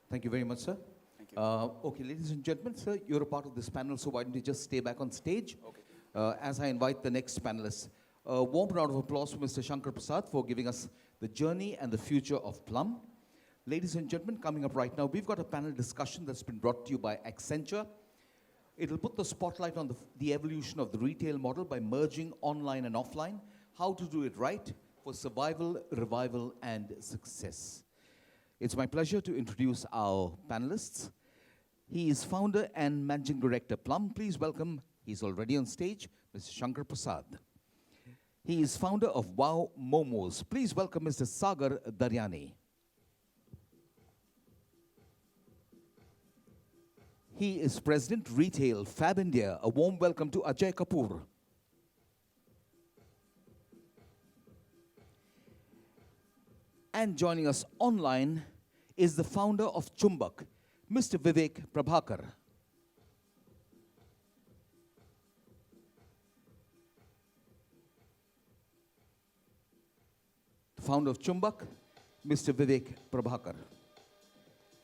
Thank you very much, sir. Thank you. Okay, ladies and gentlemen, sir, you're a part of this panel, so why don't you just stay back on stage Okay. as I invite the next panelists. A warm round of applause for Mr. Shankar Prasad for giving us the journey and the future of Plum. Ladies and gentlemen, coming up right now, we've got a panel discussion that's been brought to you by Accenture. It'll put the spotlight on the evolution of the retail model by merging online and offline, how to do it right for survival, revival, and success. It's my pleasure to introduce our panelists. He is founder and managing director Plum. Please welcome, he's already on stage, Mr. Shankar Prasad. He is founder of Wow Momos. Please welcome Mr. Sagar Daryani. He is President Retail Fab India. A warm welcome to Ajay Kapoor. And joining us online is the founder of Chumbak, Mr. Vivek Prabhakar. The founder of Chumbak, Mr. Vivek Prabhakar.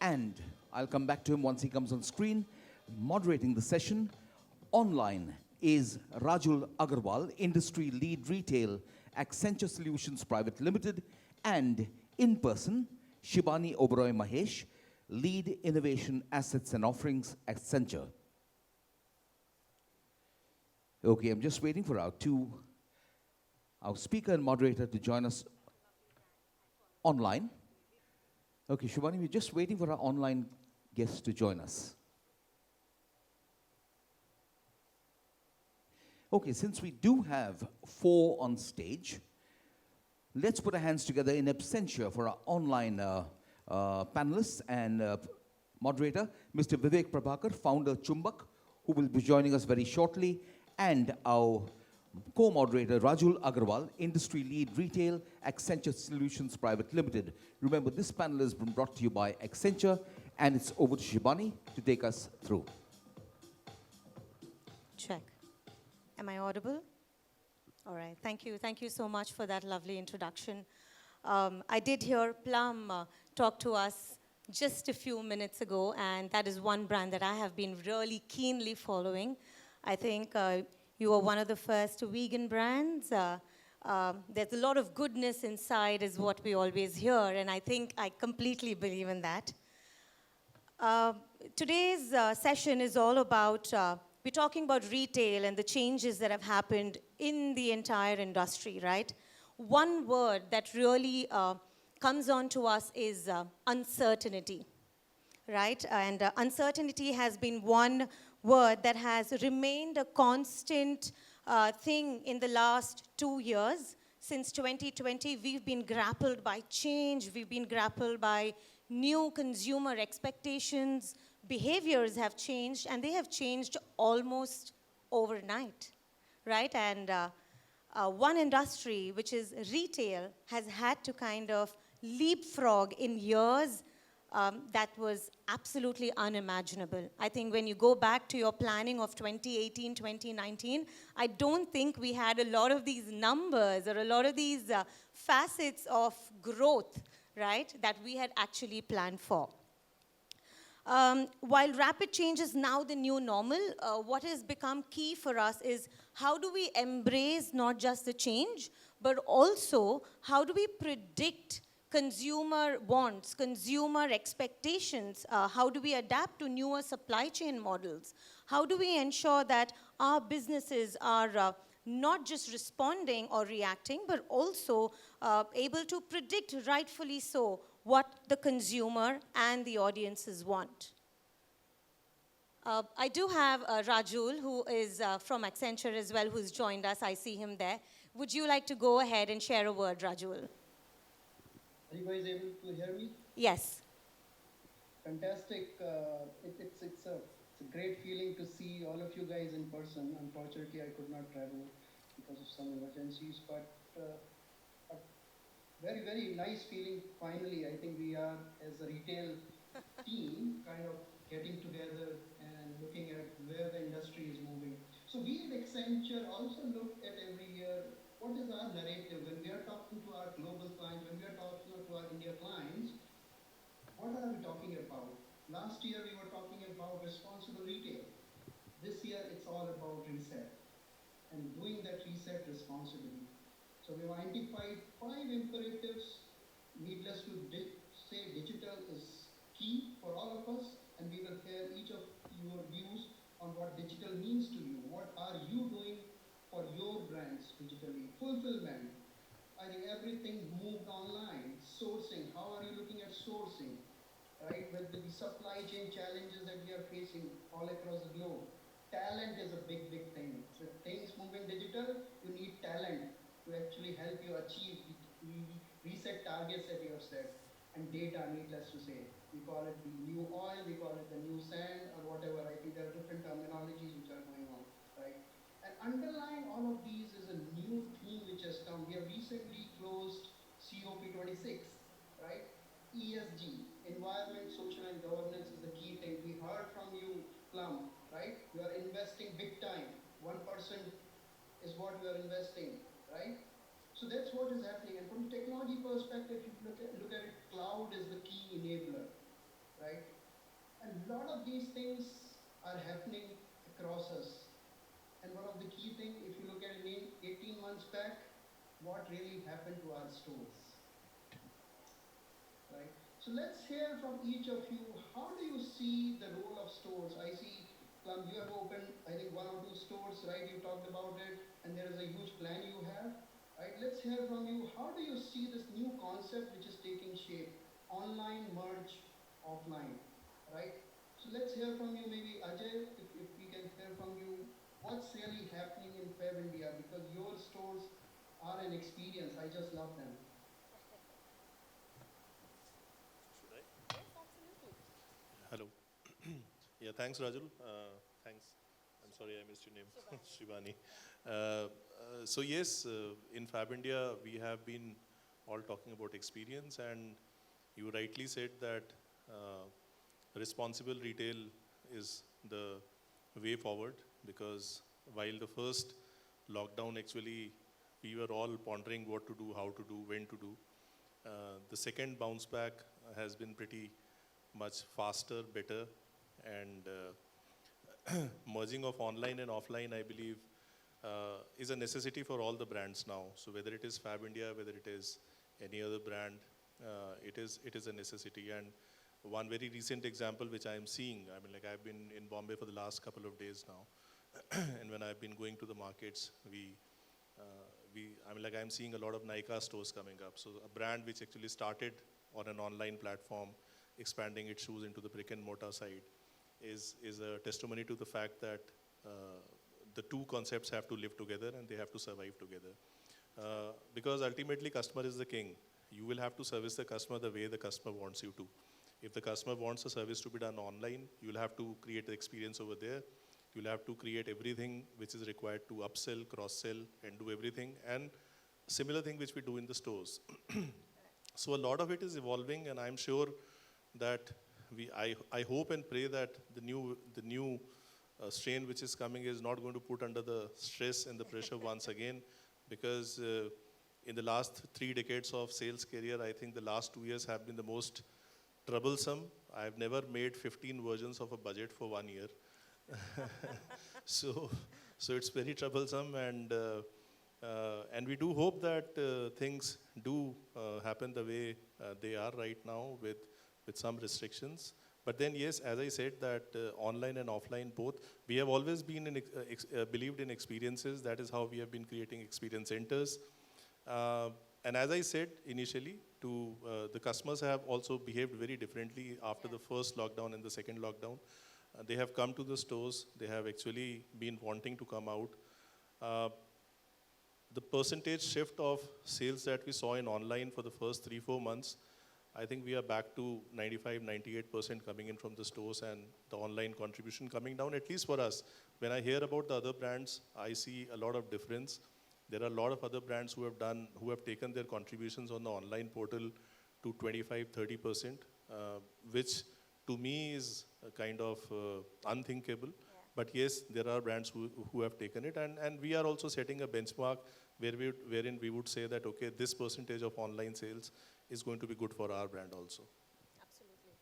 And I'll come back to him once he comes on screen. Moderating the session online is Rajul Agarwal, Industry Lead Retail, Accenture Solutions Private Limited, and in person, Shibani Oberoi Mahesh, Lead Innovation Assets and Offerings, Accenture. Okay, I'm just waiting for our speaker and moderator to join us online. Okay, Shibani, we're just waiting for our online guests to join us. Okay, since we do have 4 on stage, let's put our hands together in absentia for our online panelists and moderator, Mr. Vivek Prabhakar, founder Chumbak, who will be joining us very shortly, and our co-moderator, Rajul Agarwal, Industry Lead Retail, Accenture Solutions Private Limited. Remember, this panel has been brought to you by Accenture, and it's over to Shibani to take us through. Check. Am I audible? All right. Thank you. Thank you so much for that lovely introduction. I did hear Plum talk to us just a few minutes ago, and that is one brand that I have been really keenly following. I think you are one of the first vegan brands. There's a lot of goodness inside is what we always hear, and I think I completely believe in that. Today's session is all about, we're talking about retail and the changes that have happened in the entire industry, right? One word that really comes on to us is uncertainty, right? And uncertainty has been one word that has remained a constant thing in the last 2 years. Since 2020, we've been grappled by change. We've been grappled by new consumer expectations. Behaviors have changed, and they have changed almost overnight, right? And one industry, which is retail, has had to kind of leapfrog in years that was absolutely unimaginable. I think when you go back to your planning of 2018, 2019, I don't think we had a lot of these numbers or a lot of these facets of growth, right, that we had actually planned for. While rapid change is now the new normal, what has become key for us is how do we embrace not just the change, but also how do we predict consumer wants, consumer expectations? How do we adapt to newer supply chain models? How do we ensure that our businesses are not just responding or reacting, but also able to predict, rightfully so, what the consumer and the audiences want? I do have Rajul, who is from Accenture as well, who's joined us. I see him there. Would you like to go ahead and share a word, Rajul? Are you guys able to hear me? Yes. Fantastic. It's a great feeling to see all of you guys in person. Unfortunately, I could not travel because of some emergencies, but a very, very nice feeling. Finally, I think we are, as a retail team, kind of getting together and looking at where the industry is moving. So we at Accenture also look at every year, what is our narrative when we are talking to our global clients, when we are talking to our India clients, What are we talking about? Last year we were talking about responsible retail. This year it's all about reset and doing that reset responsibly. So we've identified 5 imperatives. Needless to say, digital is key for all of us, and we will hear each of your views on what digital means to you. What are you doing for your brands digitally? Fulfillment. I think everything moved online. Sourcing. How are you looking at sourcing? Right? With the supply chain challenges that we are facing all across the globe. Talent is a big, big thing. With things moving digital, you need talent to actually help you achieve the reset targets that you have set. And data, needless to say. We call it the new oil, we call it the new sand, or whatever. I think there are different terminologies which are going on, right? And underlying all of these is a new theme which has come. We have recently closed COP26, right? ESG, environment, social and governance is the key thing. We heard from you, Plum, right? You are investing big time. 1% is what you are investing, right? So that's what is happening. And from technology perspective, if you look at it, cloud is the key enabler, right? And a lot of these things are happening across us. And one of the key things, if you look at it 18 months back, what really happened to our stores, right? So let's hear from each of you. How do you see the role of stores? I see, Plum, you have opened, I think, 1 or 2 stores, right? You talked about it, and there is a huge plan you have, right? Let's hear from you. How do you see this new concept which is taking shape? Online merge, offline, right? So let's hear from you, maybe Ajay, if we can hear from you. What's really happening in Fab India? Because your stores are an experience. I just love them. Should I? Hello. Yeah, thanks, Rajul. Thanks. I'm sorry I missed your name, Shivani. So yes, in Fab India, we have been all talking about experience, and you rightly said that responsible retail is the way forward, because while the first lockdown, actually, we were all pondering what to do, how to do, when to do. The second bounce back has been pretty much faster, better, and merging of online and offline, I believe, is a necessity for all the brands now. So whether it is Fab India, whether it is any other brand, it is a necessity. And one very recent example which I am seeing, I mean, like, I've been in Bombay for the last couple of days now, and when I've been going to the markets, I mean, like, I'm seeing a lot of Nykaa stores coming up. So a brand which actually started on an online platform, expanding its shoes into the brick-and-mortar side, is a testimony to the fact that the two concepts have to live together and they have to survive together. Because ultimately, customer is the king. You will have to service the customer the way the customer wants you to. If the customer wants a service to be done online, you'll have to create the experience over there. You'll have to create everything which is required to upsell, cross-sell, and do everything. And similar thing which we do in the stores. So a lot of it is evolving, and I'm sure that I hope and pray that the new strain which is coming is not going to put under the stress and the pressure once again, because in the last 3 decades of sales career, I think the last 2 years have been the most troublesome. I've never made 15 versions of a budget for 1 year. so it's very troublesome, and we do hope that things do happen the way they are right now with some restrictions. But then, yes, as I said, that online and offline both, we have always been believed in experiences. That is how we have been creating experience centers. And as I said initially, the customers have also behaved very differently after the first lockdown and the second lockdown. They have come to the stores. They have actually been wanting to come out. The percentage shift of sales that we saw in online for the first 3-4 months, I think we are back to 95-98% coming in from the stores, and the online contribution coming down, at least for us. When I hear about the other brands, I see a lot of difference. There are a lot of other brands who have taken their contributions on the online portal to 25-30%, which to me is kind of unthinkable. Yeah. But yes, there are brands who have taken it, and we are also setting a benchmark wherein we would say that, okay, this percentage of online sales is going to be good for our brand also. Absolutely.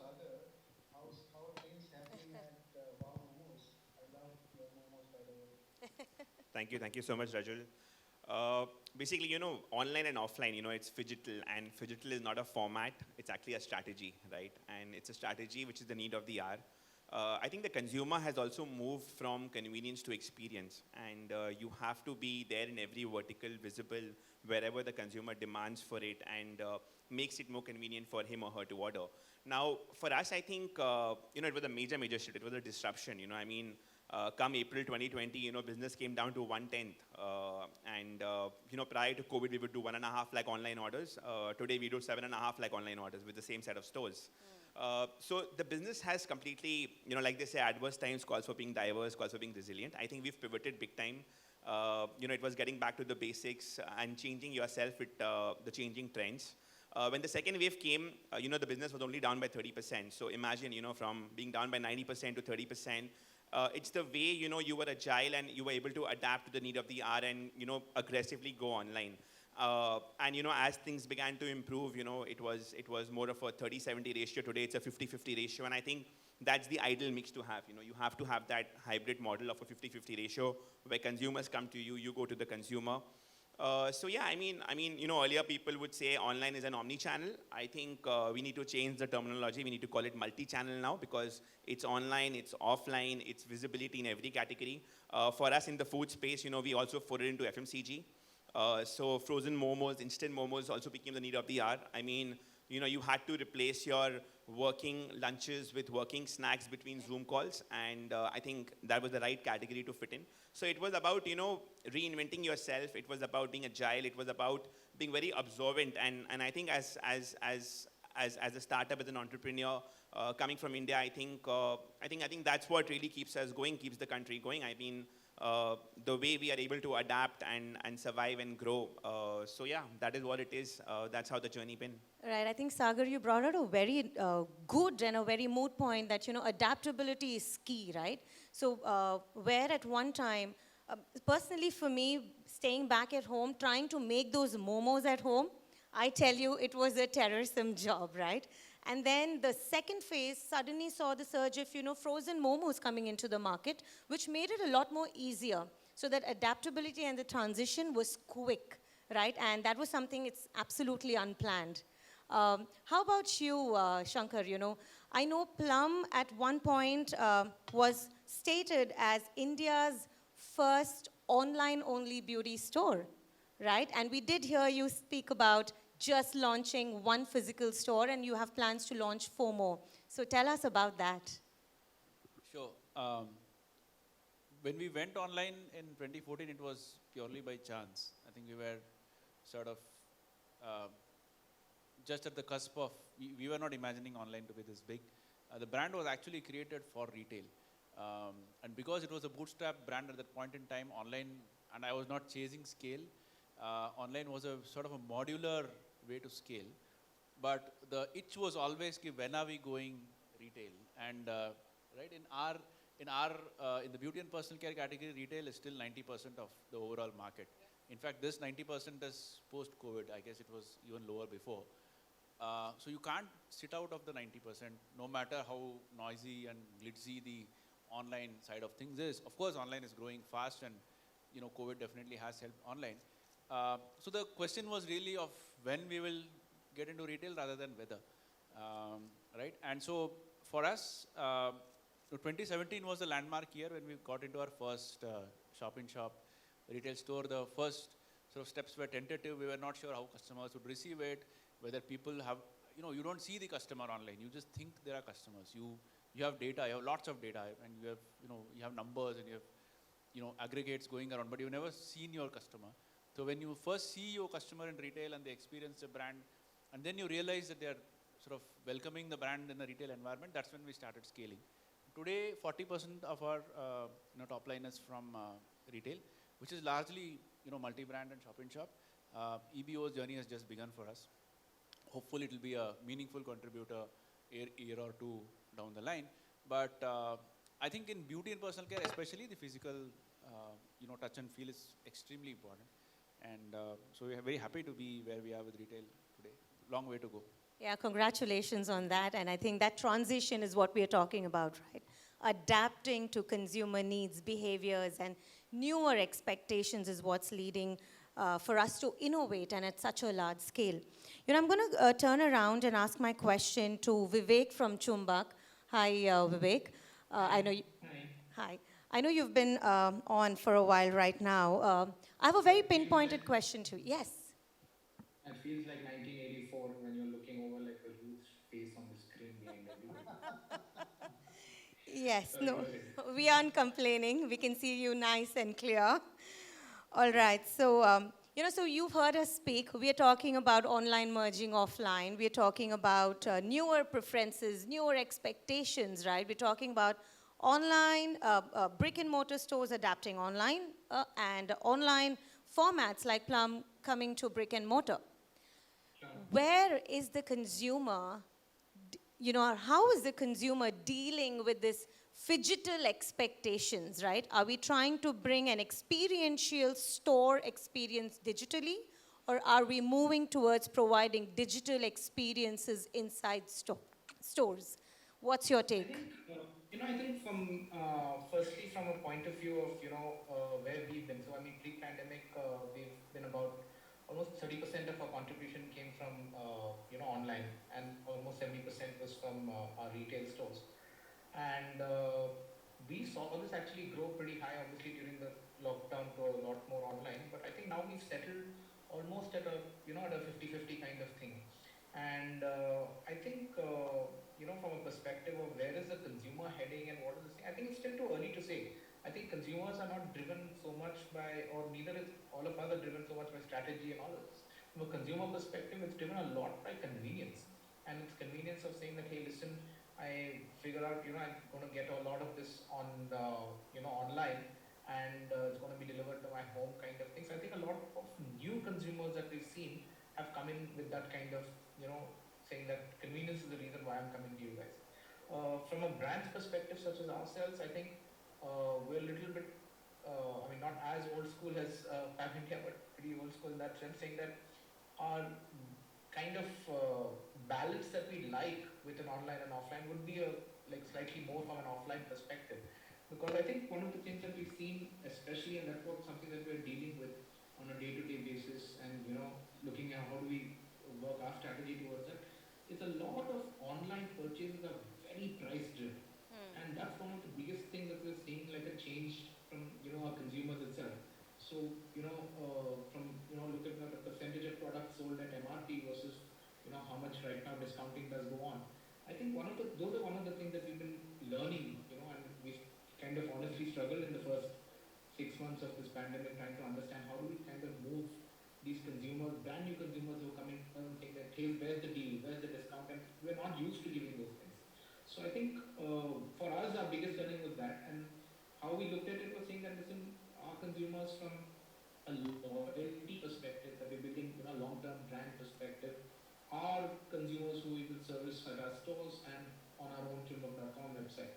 Sagar. How are things happening at Wow Momos? I love your momos, by the way. Thank you so much, Rajul. Uh, Basically, online and offline, it's phygital, and phygital is not a format, it's actually a strategy, right? And it's a strategy which is the need of the hour. I think the consumer has also moved from convenience to experience, and you have to be there in every vertical, visible, wherever the consumer demands for it, and makes it more convenient for him or her to order. Now, for us, I think, it was a major shift. It was a disruption, I mean, come April 2020, business came down to 1/10. Prior to COVID, we would do 1.5 lakh online orders. Today, we do 7.5 lakh online orders with the same set of stores. So the business has completely, like they say, adverse times calls for being diverse, calls for being resilient. I think we've pivoted big time. It was getting back to the basics and changing yourself with the changing trends. When the second wave came, the business was only down by 30%. So imagine, from being down by 90% to 30%, it's the way, you were agile and you were able to adapt to the need of the hour and, aggressively go online. As things began to improve, it was more of a 30-70 ratio. Today, it's a 50-50 ratio. And I think that's the ideal mix to have. You have to have that hybrid model of a 50-50 ratio where consumers come to you, you go to the consumer. Earlier people would say online is an omni-channel. I think we need to change the terminology. We need to call it multi-channel now because it's online, it's offline, it's visibility in every category. For us in the food space, we also forayed into FMCG. So frozen momos, instant momos also became the need of the hour. I mean, you had to replace your working lunches with working snacks between Zoom calls. And I think that was the right category to fit in. So it was about, reinventing yourself. It was about being agile. It was about being very observant. And I think as a startup, as an entrepreneur, coming from India, I think that's what really keeps us going, keeps the country going. I mean, the way we are able to adapt and survive and grow. That is what it is. That's how the journey been. Right. I think, Sagar, you brought out a very good and a very moot point that, adaptability is key, right? So where at one time, personally for me, staying back at home, trying to make those momos at home, I tell you, it was a terrorsome job, right? And then the second phase suddenly saw the surge of, frozen momos coming into the market, which made it a lot more easier. So that adaptability and the transition was quick, right? And that was something it's absolutely unplanned. How about you, Shankar? I know Plum at one point was stated as India's first online-only beauty store, right? And we did hear you speak about just launching one physical store, and you have plans to launch 4 more. So tell us about that. Sure. When we went online in 2014, it was purely by chance. I think we were sort of just at the cusp of, we were not imagining online to be this big. The brand was actually created for retail. And because it was a bootstrap brand at that point in time, online, and I was not chasing scale, online was a sort of a modular way to scale. But the itch was always, when are we going retail? And right in the beauty and personal care category, retail is still 90% of the overall market. In fact, this 90% is post-COVID. I guess it was even lower before. So you can't sit out of the 90%, no matter how noisy and glitzy the online side of things is. Of course, online is growing fast, and COVID definitely has helped online. So the question was really of when we will get into retail rather than whether, right? And so for us, 2017 was the landmark year when we got into our first shop-in-shop retail store. The first sort of steps were tentative. We were not sure how customers would receive it, whether people have, you don't see the customer online. You just think there are customers. You have data, you have lots of data, and you have numbers, and you have aggregates going around, but you've never seen your customer. So when you first see your customer in retail and they experience the brand, and then you realize that they are sort of welcoming the brand in a retail environment, that's when we started scaling. Today, 40% of our top line is from retail, which is largely multi-brand and shop-in-shop. EBO's journey has just begun for us. Hopefully, it will be a meaningful contributor a year or two down the line. But I think in beauty and personal care, especially the physical, touch and feel is extremely important. And so we are very happy to be where we are with retail today. Long way to go. Yeah, congratulations on that. And I think that transition is what we are talking about, right? Adapting to consumer needs, behaviors, and newer expectations is what's leading for us to innovate and at such a large scale. You know, I'm going to turn around and ask my question to Vivek from Chumbak. Hi, Vivek. I know you, Hi. Hi. I know you've been on for a while right now. I have a very pinpointed question to you. Yes. It feels like 1984 when you're looking over like a huge face on the screen behind everybody. Yes, Sorry, go no, ahead. we aren't complaining. We can see you nice and clear. All right, so, so you've heard us speak. We are talking about online merging offline. We are talking about newer preferences, newer expectations, right? We're talking about online, brick and mortar stores adapting online, and online formats like Plum coming to brick and mortar. Sure. Where is the consumer, how is the consumer dealing with this phygital expectations, right? Are we trying to bring an experiential store experience digitally, or are we moving towards providing digital experiences inside stores? What's your I take? think, I think from, firstly, from a point of view of, where we've been. So, I mean, pre-pandemic, we've been about almost 30% of our contribution came from, online, and almost 70% was from our retail stores. And we saw this actually grow pretty high, obviously during the lockdown, to a lot more online. But I think now we've settled almost at a at a 50-50 kind of thing. And I think from a perspective of where is the consumer heading and what is this thing, I think it's still too early to say. I think consumers are not driven so much by, or neither is all of us are driven so much by strategy and all of this. From a consumer perspective, it's driven a lot by convenience, and it's convenience of saying that, hey, listen, I figure out, I'm going to get a lot of this on the, online, and it's going to be delivered to my home kind of things. So I think a lot of new consumers that we've seen have come in with that kind of, saying that convenience is the reason why I'm coming to you guys. From a brand's perspective, such as ourselves, I think we're a little bit, not as old school as Pan India, but pretty old school in that sense, saying that our kind of balance that we like with an online and offline would be a like slightly more from an offline perspective, because I think one of the things that we've seen, especially, and that's what something that we're dealing with on a day-to-day basis, and looking at how do we work our strategy towards that, is a lot of online purchases are very price driven, and that's one of the biggest things that we're seeing, like a change from our consumers itself. So from look at the percentage of products sold at MRP versus how much right now discounting does go on. I think those are one of the things that we've been learning, and we've kind of honestly struggled in the first 6 months of this pandemic, trying to understand how do we kind of move these consumers, brand new consumers who come in and think that, hey, where's the deal, where's the discount, and we're not used to giving those things. So I think for us, our biggest learning was that, and how we looked at it was saying that, listen, our consumers from a loyalty perspective that we're building, long-term brand perspective, are consumers who we will service at our stores and on our own chumbak.com website.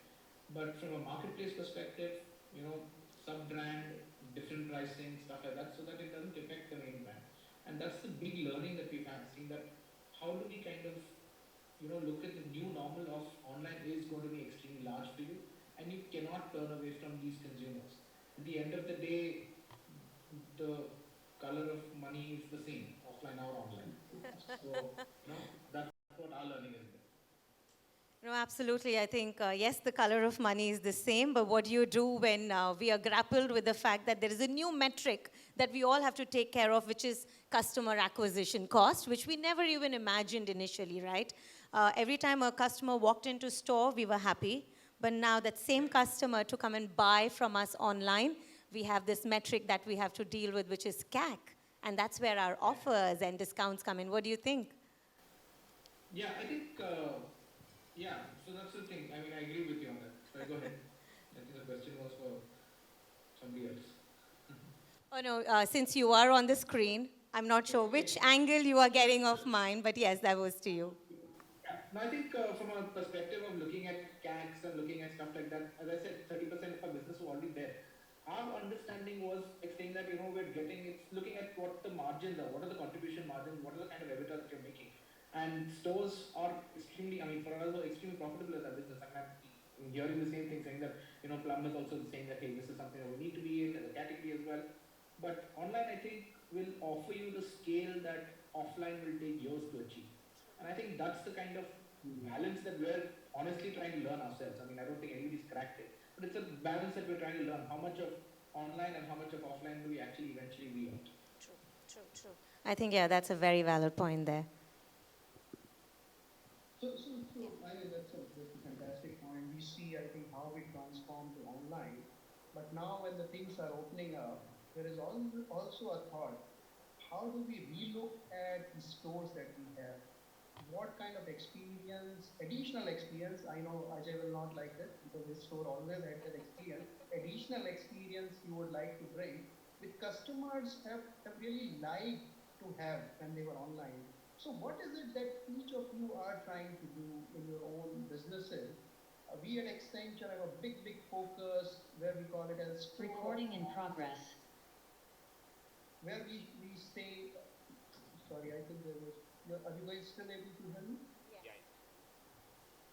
But from a marketplace perspective, sub-brand, different pricing, stuff like that, so that it doesn't affect the main brand. And that's the big learning that we've had, seeing that how do we kind of, look at the new normal of online is going to be extremely large for you, and you cannot turn away from these consumers. At the end of the day, the color of money is the same, offline or online. So, that's what our learning has been. No, absolutely. I think, yes, the color of money is the same, but what do you do when we are grappled with the fact that there is a new metric that we all have to take care of, which is customer acquisition cost, which we never even imagined initially, right? Every time a customer walked into store, we were happy. But now that same customer to come and buy from us online, we have this metric that we have to deal with, which is CAC. And that's where our offers and discounts come in. What do you think? Yeah, I think, so that's the thing. I mean, I agree with you on that. Sorry, go ahead. I think the question was for somebody else. Oh, no, since you are on the screen, I'm not sure which angle you are getting of mine, but yes, that was to you. Yeah. No, I think from a perspective of looking at CACs and looking at stuff like that, as I said, 30% of our business was already there. Our understanding was saying that, we're getting, it's looking at what the margins are, what are the contribution margins, what are the kind of EBITDA that you're making. And stores are extremely, I mean, for us, are extremely profitable as a business. I mean, I'm hearing the same thing saying that, Plum is also saying that, hey, this is something that we need to be in as a category as well. But online, I think, will offer you the scale that offline will take years to achieve. And I think that's the kind of balance that we're honestly trying to learn ourselves. I mean, I don't think anybody's cracked it, but it's a balance that we're trying to learn. How much of online and how much of offline do we actually eventually be at? True, true, true. I think, yeah, that's a very valid point there. I mean, that's a fantastic point. We see, I think, how we transform to online. But now when the things are opening up, there is also a thought. How do we relook at the stores that we have? What kind of experience, additional experience, I know Ajay will not like it because his store always had that experience, additional experience you would like to bring, which customers have really liked to have when they were online. So what is it that each of you are trying to do in your own businesses? We at Accenture have a big focus where we call it as store Recording in progress. where we stay. Sorry, I think there was. Are you guys still able to hear me?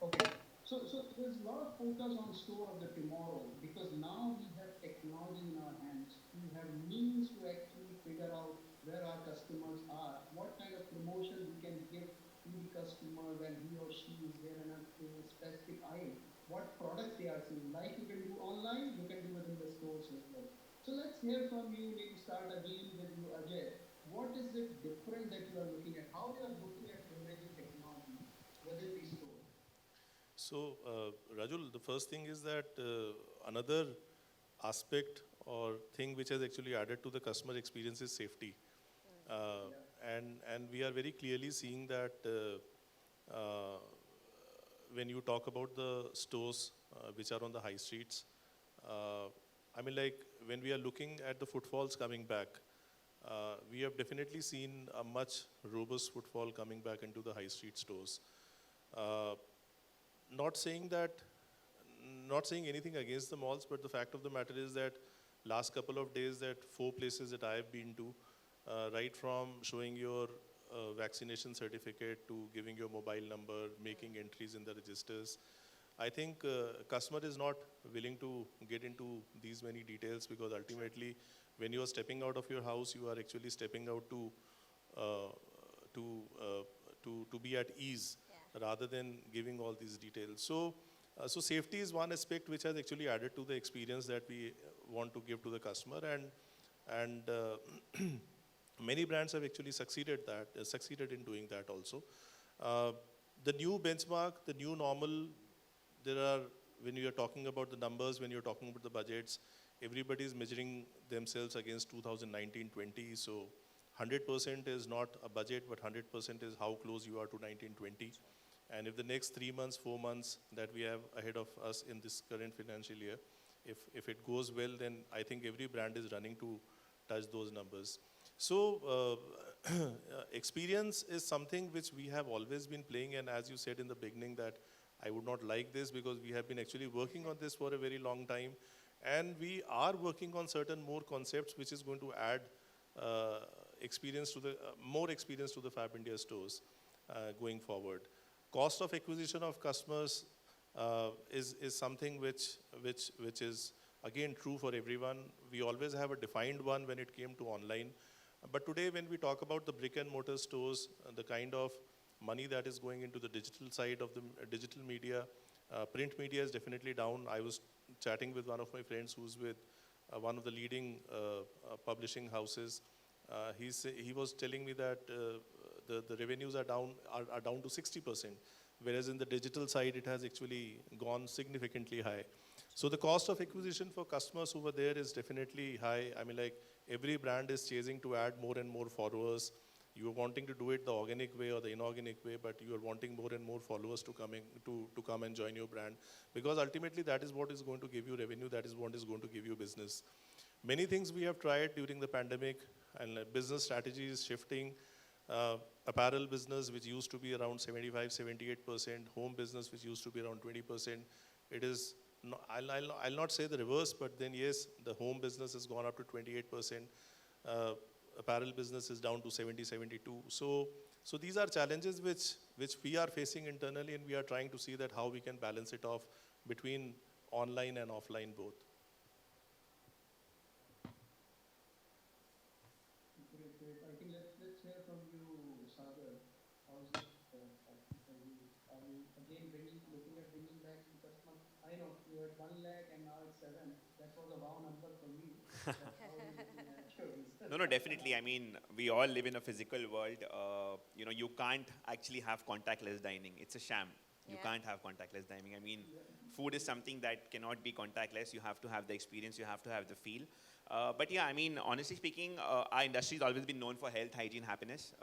Okay. So there's a lot of focus on store of the tomorrow because now we have technology in our hands. We have means to actually figure out where our customers are, what kind of promotion we can give to the customer when he or she is there in a specific aisle, what products they are seeing. Like you can do online, you can do it in the stores as well. So let's hear from you. Maybe start again with you, Ajay. What is it different that you are looking at? How you are looking at leveraging technology within the store? So, Rajul, the first thing is that another aspect or thing which has actually added to the customer experience is safety. And we are very clearly seeing that when you talk about the stores which are on the high streets, I mean, like when we are looking at the footfalls coming back, we have definitely seen a much robust footfall coming back into the high street stores. Not saying anything against the malls, but the fact of the matter is that last couple of days that 4 places that I have been to, right from showing your vaccination certificate to giving your mobile number, making entries in the registers, I think customer is not willing to get into these many details because ultimately when you are stepping out of your house, you are actually stepping out to be at ease rather than giving all these details. So safety is one aspect which has actually added to the experience that we want to give to the customer, and many brands have actually succeeded in doing that also. The new benchmark, the new normal, when you are talking about the numbers, when you're talking about the budgets, everybody is measuring themselves against 2019-20. So 100% is not a budget, but 100% is how close you are to 19-20. And if the next 3 months, 4 months that we have ahead of us in this current financial year, if it goes well, then I think every brand is running to touch those numbers. So experience is something which we have always been playing, and as you said in the beginning that I would not like this because we have been actually working on this for a very long time, and we are working on certain more concepts which is going to add more experience to the Fab India stores going forward. Cost of acquisition of customers is something which is again true for everyone. We always have a defined one when it came to online. But today when we talk about the brick and mortar stores, the kind of money that is going into the digital side of the digital media, print media is definitely down. I was chatting with one of my friends who's with one of the leading publishing houses. He was telling me that the revenues are down to 60%, whereas in the digital side it has actually gone significantly high. So the cost of acquisition for customers over there is definitely high. I mean, like every brand is chasing to add more and more followers. You are wanting to do it the organic way or the inorganic way, but you are wanting more and more followers to come and join your brand, because ultimately that is what is going to give you revenue. That is what is going to give you business. Many things we have tried during the pandemic, and business strategy is shifting. Apparel business, which used to be around 75-78%, home business, which used to be around 20%, it is. No, I'll not say the reverse, but then yes, the home business has gone up to 28%. Apparel business is down to 70-72. So So these are challenges which we are facing internally, and we are trying to see that how we can balance it off between online and offline both. Great, great. I think let's hear from you, Sagar. How's it for you? Are you again looking at bringing back the customer? I know you had 1 lakh and now it's 7. That was a wow number for me. But how are you looking at your business? No, definitely. I mean, we all live in a physical world. You can't actually have contactless dining. It's a sham. You Yeah. can't have contactless dining. I mean, food is something that cannot be contactless. You have to have the experience. You have to have the feel. But yeah, I mean, honestly speaking, our industry has always been known for health, hygiene, happiness.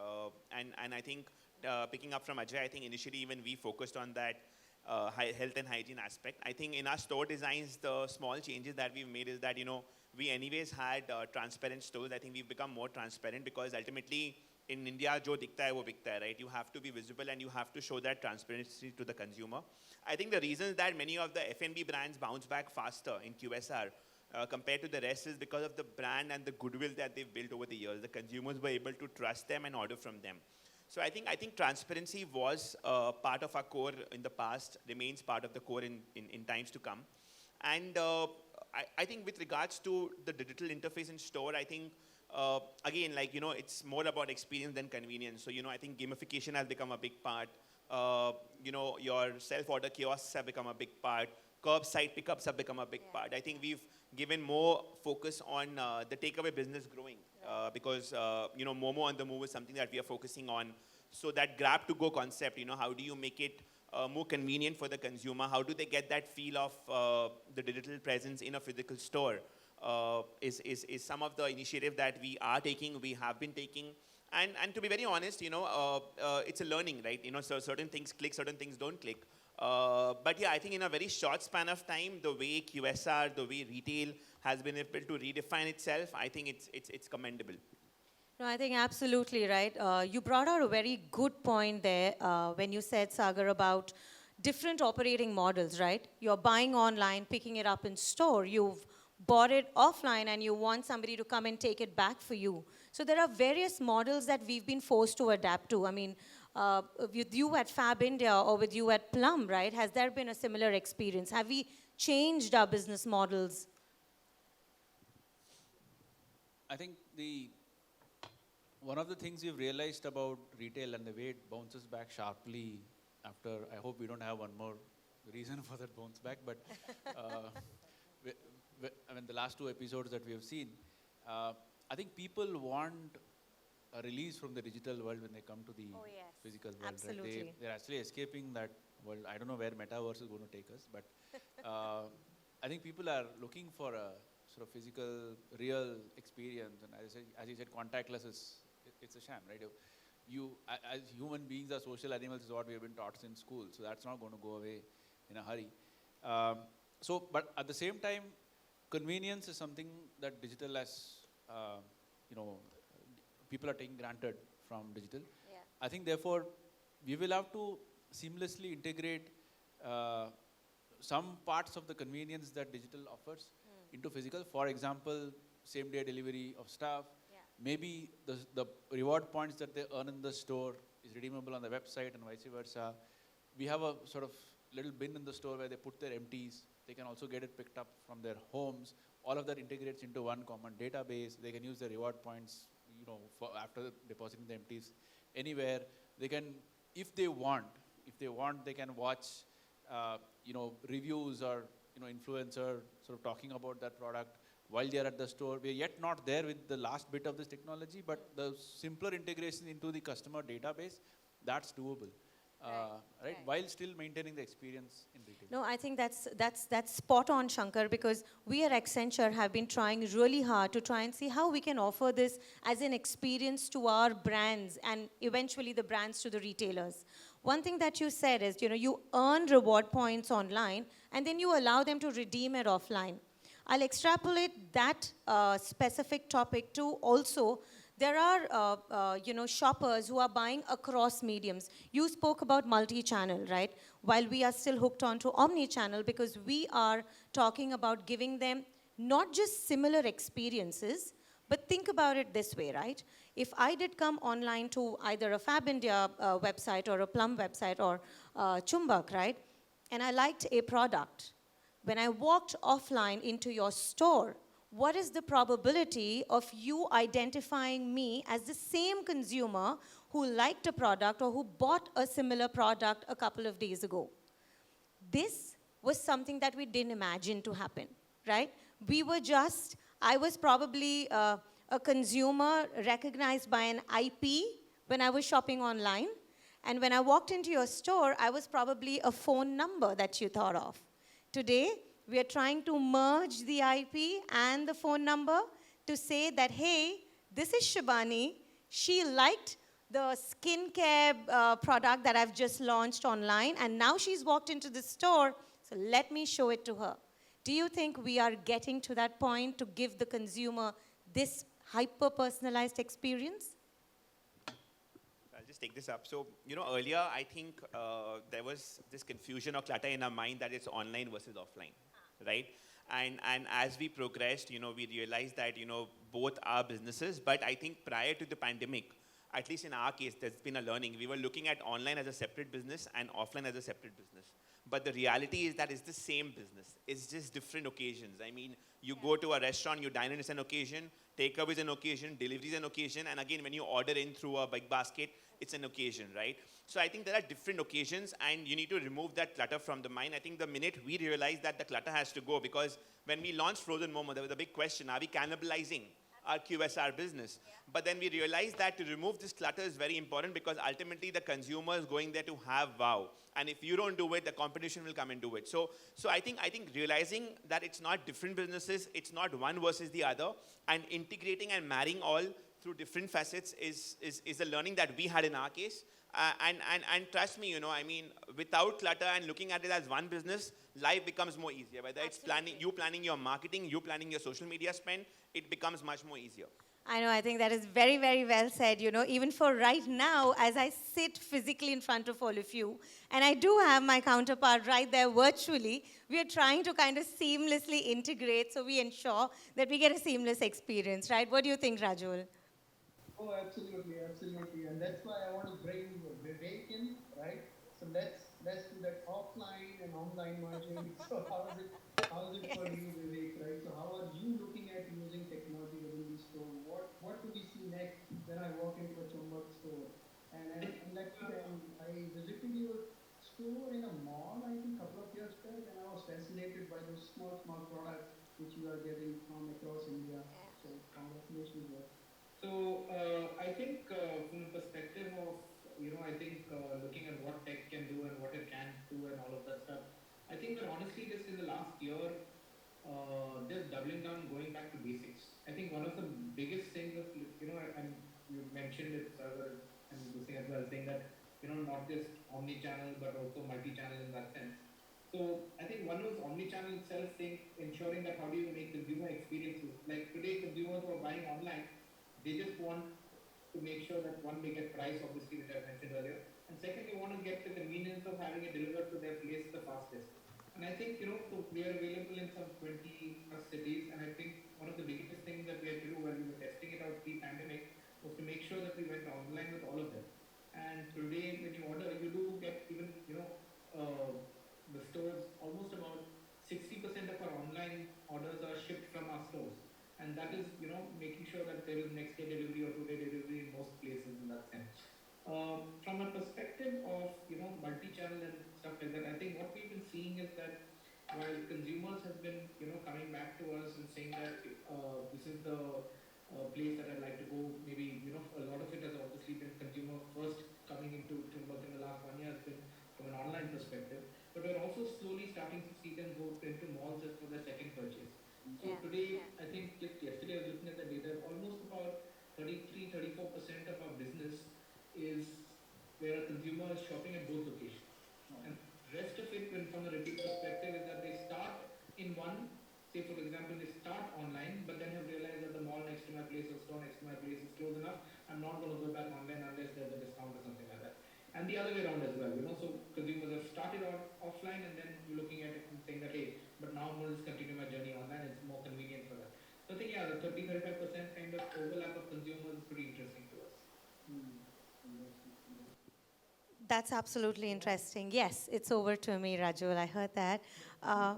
And I think, picking up from Ajay, I think initially even we focused on that health and hygiene aspect. I think in our store designs, the small changes that we've made is that, we anyways had transparent stores. I think we've become more transparent because ultimately in India, jo dikhta hai, wo bikta hai, right? You have to be visible and you have to show that transparency to the consumer. I think the reason that many of the F&B brands bounce back faster in QSR compared to the rest is because of the brand and the goodwill that they've built over the years. The consumers were able to trust them and order from them. So I think transparency was part of our core in the past, remains part of the core in times to come. And I think with regards to the digital interface in store, I think, again, it's more about experience than convenience. So, I think gamification has become a big part. Your self-order kiosks have become a big part. Curbside pickups have become a big part. I think we've given more focus on the takeaway business growing because, Momo on the move is something that we are focusing on. So that grab to go concept, how do you make it more convenient for the consumer? How do they get that feel of the digital presence in a physical store? Is some of the initiative that we are taking, we have been taking. And to be very honest, it's a learning, right? So certain things click, certain things don't click. But yeah, I think in a very short span of time, the way QSR, the way retail has been able to redefine itself, I think it's commendable. No, I think absolutely right. You brought out a very good point there when you said, Sagar, about different operating models, right? You're buying online, picking it up in store. You've bought it offline and you want somebody to come and take it back for you. So there are various models that we've been forced to adapt to. I mean, with you at Fab India or with you at Plum, right? Has there been a similar experience? Have we changed our business models? I think one of the things we've realized about retail and the way it bounces back sharply after, I hope we don't have one more reason for that bounce back, but I mean, the last 2 episodes that we have seen, I think people want a release from the digital world when they come to the physical world. Absolutely. Right? They're actually escaping that world. I don't know where metaverse is going to take us, but I think people are looking for a sort of physical, real experience. And as you said, contactless it's a sham, right? As human beings are social animals is what we have been taught in school. So that's not going to go away in a hurry. But at the same time, convenience is something that digital has, people are taking granted from digital. Yeah. I think therefore, we will have to seamlessly integrate some parts of the convenience that digital offers into physical. For example, same-day delivery of stuff. Yeah. Maybe the reward points that they earn in the store is redeemable on the website and vice versa. We have a sort of little bin in the store where they put their empties. They can also get it picked up from their homes. All of that integrates into one common database. They can use their reward points, for after depositing the empties anywhere. They can, if they want, they can watch, reviews or, influencer sort of talking about that product while they are at the store. We are yet not there with the last bit of this technology, but the simpler integration into the customer database, that's doable. Right? While still maintaining the experience in retail. No, I think that's spot on, Shankar, because we at Accenture have been trying really hard to try and see how we can offer this as an experience to our brands and eventually the brands to the retailers. One thing that you said is, you earn reward points online and then you allow them to redeem it offline. I'll extrapolate that specific topic to also there are, shoppers who are buying across mediums. You spoke about multi-channel, right? While we are still hooked on to omni-channel because we are talking about giving them not just similar experiences, But think about it this way, right? If I did come online to either a Fab India website or a Plum website or Chumbak, right? And I liked a product. When I walked offline into your store, what is the probability of you identifying me as the same consumer who liked a product or who bought a similar product a couple of days ago? This was something that we didn't imagine to happen, right? I was probably a consumer recognized by an IP when I was shopping online. And when I walked into your store, I was probably a phone number that you thought of. Today, we are trying to merge the IP and the phone number to say that, hey, this is Shibani. She liked the skincare product that I've just launched online, and now she's walked into the store, so let me show it to her. Do you think we are getting to that point to give the consumer this hyper-personalized experience? I'll just take this up. So, earlier I think there was this confusion or clutter in our mind that it's online versus offline, right? And as we progressed, we realized that, both are businesses. But I think prior to the pandemic, at least in our case, there's been a learning. We were looking at online as a separate business and offline as a separate business. But the reality is that it's the same business. It's just different occasions. I mean, you go to a restaurant, you dine in, it's an occasion, takeaway is an occasion, delivery is an occasion, and again, when you order in through a big basket, it's an occasion, right? So I think there are different occasions, and you need to remove that clutter from the mind. I think the minute we realize that the clutter has to go, because when we launched Frozen Momo, there was a big question, are we cannibalizing our QSR business? But then we realized that to remove this clutter is very important, because ultimately the consumer is going there to have wow. And if you don't do it, the competition will come and do it. So I think realizing that it's not different businesses, it's not one versus the other, and integrating and marrying all through different facets is a learning that we had in our case. And trust me, I mean, without clutter and looking at it as one business, life becomes more easier. Whether it's planning your marketing, you planning your social media spend, it becomes much more easier. I know, I think that is very, very well said. Even for right now, as I sit physically in front of all of you, and I do have my counterpart right there virtually, we are trying to kind of seamlessly integrate so we ensure that we get a seamless experience, right? What do you think, Rajul? Oh, absolutely, absolutely. And that's why I want to bring Vivek in, right? So let's do that offline and online merging. So how is it for you, Vivek, right? So how are you looking at using technology within the store? What do we see next when I walk into a Chumbak store? And let me tell you, I visited your store in a mall, I think a couple of years back, and I was fascinated by those small products which you are getting from across India. So congratulations there. So I think from the perspective of, I think looking at what tech can do and what it can't do and all of that stuff, I think we're honestly just in the last year just doubling down, going back to basics. I think one of the biggest things of, and you mentioned it, and this thing as well, saying that, not just omni-channel, but also multi-channel in that sense. So I think one was omni-channel itself, ensuring that how do you make consumer experiences. Like today, consumers who are buying online, they just want to make sure that one, they get price, obviously, which I mentioned earlier. And second, they want to get the convenience of having it delivered to their place the fastest. And I think, so we are available in some 20 plus cities. And I think one of the biggest things that we had to do when we were testing it out pre-pandemic was to make sure that we went online with all of them. And today, when you order, you do get even, the stores, almost about 60% of our online orders are shipped from our stores. And that is, making sure that there is next day delivery or two-day delivery in most places in that sense. From a perspective of, multi-channel and stuff like that, I think what we've been seeing is that while consumers have been, coming back to us and saying that this is the place that I'd like to go, maybe, a lot of it has obviously been consumer first coming into Chumbak in the last 1 year has been from an online perspective. But we're also slowly starting to see them go into malls just for their second purchase. So today, I think just yesterday I was looking at the data, almost about 34% of our business is where a consumer is shopping at both locations. And rest of it, when from a repeat perspective, is that they start in one, say for example, they start online, but then have realized that the mall next to my place or store next to my place is close enough, I'm not going to go back online unless there's a discount or something like that. And the other way around as well, so consumers have started offline and then you're looking at it and saying that, hey, but now I'm going to just continue my journey online, it's more convenient for that. So I think yeah, the 30-35% kind of overlap of consumers is pretty interesting to us. That's absolutely interesting. Yes, it's over to me, Rajul. I heard that. Uh,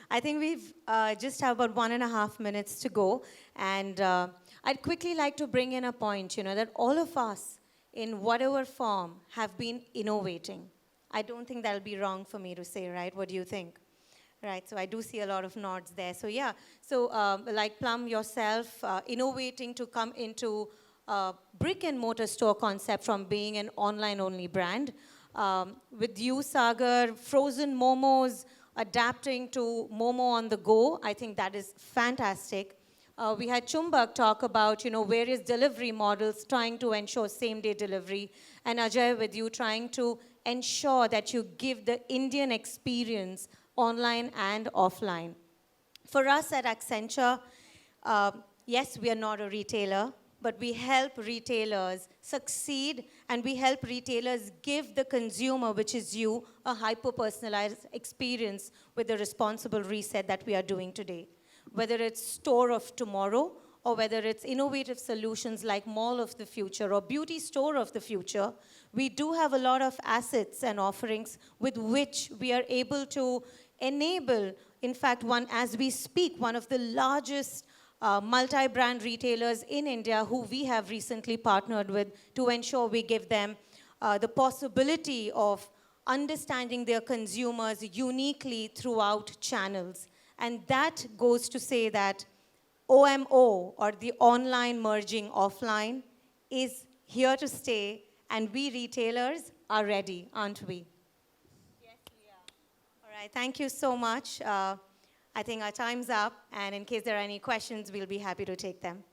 I think we've just have about 1.5 minutes to go. And I'd quickly like to bring in a point, that all of us, in whatever form, have been innovating. I don't think that'll be wrong for me to say, right? What do you think? Right, so I do see a lot of nods there. So yeah, so like Plum yourself, innovating to come into brick-and-mortar store concept from being an online-only brand. With you, Sagar, frozen momos, adapting to Momo on the go, I think that is fantastic. We had Chumbak talk about, various delivery models trying to ensure same-day delivery, and Ajay with you trying to ensure that you give the Indian experience online and offline. For us at Accenture, yes, we are not a retailer, but we help retailers succeed, and we help retailers give the consumer, which is you, a hyper-personalized experience with the responsible reset that we are doing today. Whether it's store of tomorrow, or whether it's innovative solutions like Mall of the Future or Beauty Store of the Future, we do have a lot of assets and offerings with which we are able to enable, in fact, as we speak, one of the largest multi-brand retailers in India who we have recently partnered with to ensure we give them the possibility of understanding their consumers uniquely throughout channels. And that goes to say that OMO, or the online merging offline, is here to stay, and we retailers are ready, aren't we? Yes, we are. All right, thank you so much. I think our time's up, and in case there are any questions, we'll be happy to take them.